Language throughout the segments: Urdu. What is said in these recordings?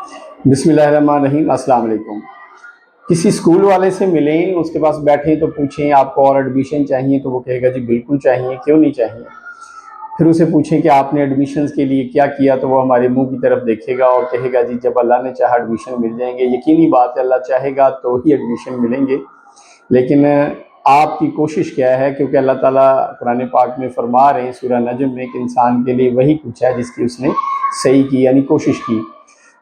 بسم اللہ الرحمن الرحیم۔ السلام علیکم۔ کسی اسکول والے سے ملیں، اس کے پاس بیٹھیں تو پوچھیں آپ کو اور ایڈمیشن چاہیے، تو وہ کہے گا جی بالکل چاہیے، کیوں نہیں چاہیے۔ پھر اسے پوچھیں کہ آپ نے ایڈمیشنز کے لیے کیا کیا، تو وہ ہمارے منہ کی طرف دیکھے گا اور کہے گا جی جب اللہ نے چاہا ایڈمیشن مل جائیں گے۔ یقینی بات ہے، اللہ چاہے گا تو ہی ایڈمیشن ملیں گے، لیکن آپ کی کوشش کیا ہے، کیونکہ اللہ تعالیٰ قرآن پاک میں فرما رہے ہیں سورہ نجم میں کہ انسان کے لیے وہی کچھ ہے جس کی اس نے صحیح کی، یعنی کوشش کی۔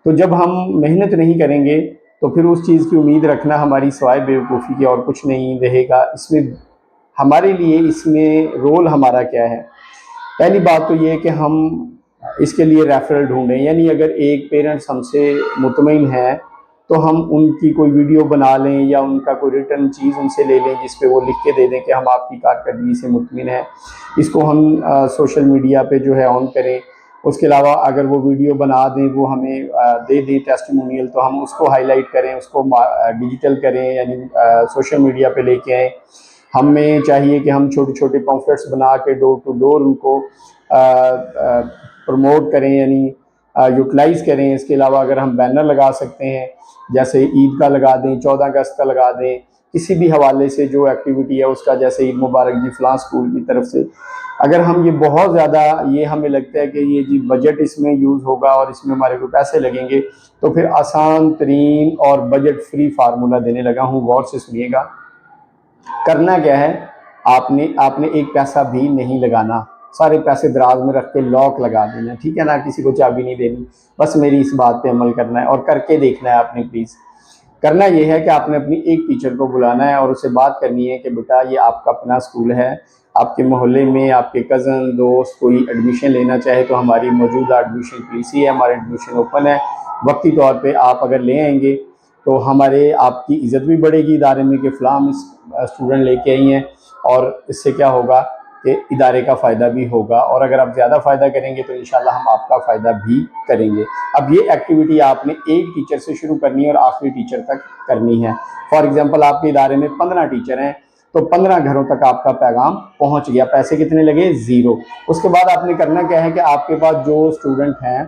تو جب ہم محنت نہیں کریں گے تو پھر اس چیز کی امید رکھنا ہماری سوائے بیوقوفی کی اور کچھ نہیں رہے گا۔ اس میں ہمارے لیے اس میں رول ہمارا کیا ہے؟ پہلی بات تو یہ کہ ہم اس کے لیے ریفرل ڈھونڈیں، یعنی اگر ایک پیرنٹس ہم سے مطمئن ہے تو ہم ان کی کوئی ویڈیو بنا لیں یا ان کا کوئی ریٹرن چیز ان سے لے لیں جس پہ وہ لکھ کے دے دیں کہ ہم آپ کی کارکردگی سے مطمئن ہیں۔ اس کو ہم سوشل میڈیا پہ جو ہے آن کریں۔ اس کے علاوہ اگر وہ ویڈیو بنا دیں، وہ ہمیں دے دیں ٹیسٹیمونیل، تو ہم اس کو ہائی لائٹ کریں، اس کو ڈیجیٹل کریں، یعنی سوشل میڈیا پہ لے کے آئیں۔ ہمیں چاہیے کہ ہم چھوٹے چھوٹے پمفلٹس بنا کے ڈور ٹو ڈور ان کو پروموٹ کریں، یعنی یوٹیلائز کریں۔ اس کے علاوہ اگر ہم بینر لگا سکتے ہیں، جیسے عید کا لگا دیں، 14 اگست کا لگا دیں، کسی بھی حوالے سے جو ایکٹیویٹی ہے اس کا، جیسے عید مبارک جی فلاں اسکول کی طرف سے۔ اگر ہم یہ بہت زیادہ یہ ہمیں لگتا ہے کہ یہ جی بجٹ اس میں یوز ہوگا اور اس میں ہمارے کو پیسے لگیں گے، تو پھر آسان ترین اور بجٹ فری فارمولہ دینے لگا ہوں، غور سے سنیے گا۔ کرنا کیا ہے، آپ نے ایک پیسہ بھی نہیں لگانا، سارے پیسے دراز میں رکھ کے لاک لگا دینا، ٹھیک ہے نا، کسی کو چابی نہیں دینی۔ بس میری اس بات پہ عمل کرنا ہے اور کر کے دیکھنا ہے آپ نے پلیز۔ کرنا یہ ہے کہ آپ نے اپنی ایک ٹیچر کو بلانا ہے اور اسے بات کرنی ہے کہ بیٹا یہ آپ کا اپنا اسکول ہے، آپ کے محلے میں آپ کے کزن دوست کوئی ایڈمیشن لینا چاہے تو ہماری موجودہ ایڈمیشن پالیسی ہے، ہمارا ایڈمیشن اوپن ہے۔ وقتی طور پہ آپ اگر لے آئیں گے تو ہمارے آپ کی عزت بھی بڑھے گی ادارے میں کہ فلاں اسٹوڈنٹ لے کے آئی ہیں، اور اس سے کیا ہوگا کہ ادارے کا فائدہ بھی ہوگا، اور اگر آپ زیادہ فائدہ کریں گے تو انشاءاللہ ہم آپ کا فائدہ بھی کریں گے۔ اب یہ ایکٹیویٹی آپ نے ایک ٹیچر سے شروع کرنی ہے اور آخری ٹیچر تک کرنی ہے۔ فار ایگزامپل آپ کے ادارے میں 15 ٹیچر ہیں تو 15 گھروں تک آپ کا پیغام پہنچ گیا، پیسے کتنے لگے؟ 0۔ اس کے بعد آپ نے کرنا کیا ہے کہ آپ کے پاس جو اسٹوڈنٹ ہیں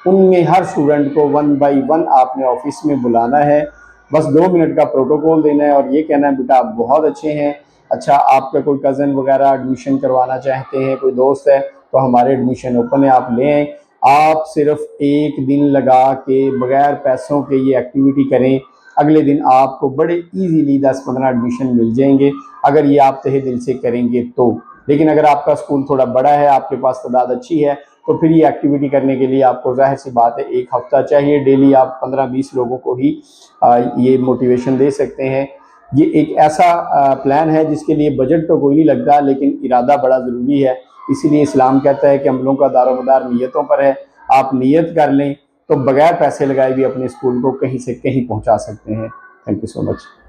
ان میں ہر اسٹوڈنٹ کو 1 بائی 1 آپ نے آفس میں بلانا ہے، بس 2 منٹ کا پروٹوکول دینا ہے اور یہ کہنا ہے بیٹا آپ بہت اچھے ہیں، اچھا آپ کا کوئی کزن وغیرہ ایڈمیشن کروانا چاہتے ہیں، کوئی دوست ہے تو ہمارے ایڈمیشن اوپن ہے، آپ لے آئیں۔ آپ صرف ایک دن لگا کے بغیر پیسوں کے یہ ایکٹیویٹی کریں، اگلے دن آپ کو بڑے ایزیلی 10-15 ایڈمیشن مل جائیں گے اگر یہ آپ تہہ دل سے کریں گے تو۔ لیکن اگر آپ کا اسکول تھوڑا بڑا ہے، آپ کے پاس تعداد اچھی ہے، تو پھر یہ ایکٹیویٹی کرنے کے لیے آپ کو ظاہر سی بات ہے ایک ہفتہ چاہیے۔ ڈیلی آپ 15-20 لوگوں کو ہی یہ موٹیویشن دے سکتے ہیں۔ یہ ایک ایسا پلان ہے جس کے لیے بجٹ تو کوئی نہیں لگتا، لیکن ارادہ بڑا ضروری ہے۔ اسی لیے اسلام کہتا ہے کہ عملوں کا دار و مدار نیتوں پر ہے۔ آپ نیت کر لیں تو بغیر پیسے لگائے بھی اپنے اسکول کو کہیں سے کہیں پہنچا سکتے ہیں۔ Thank you so much.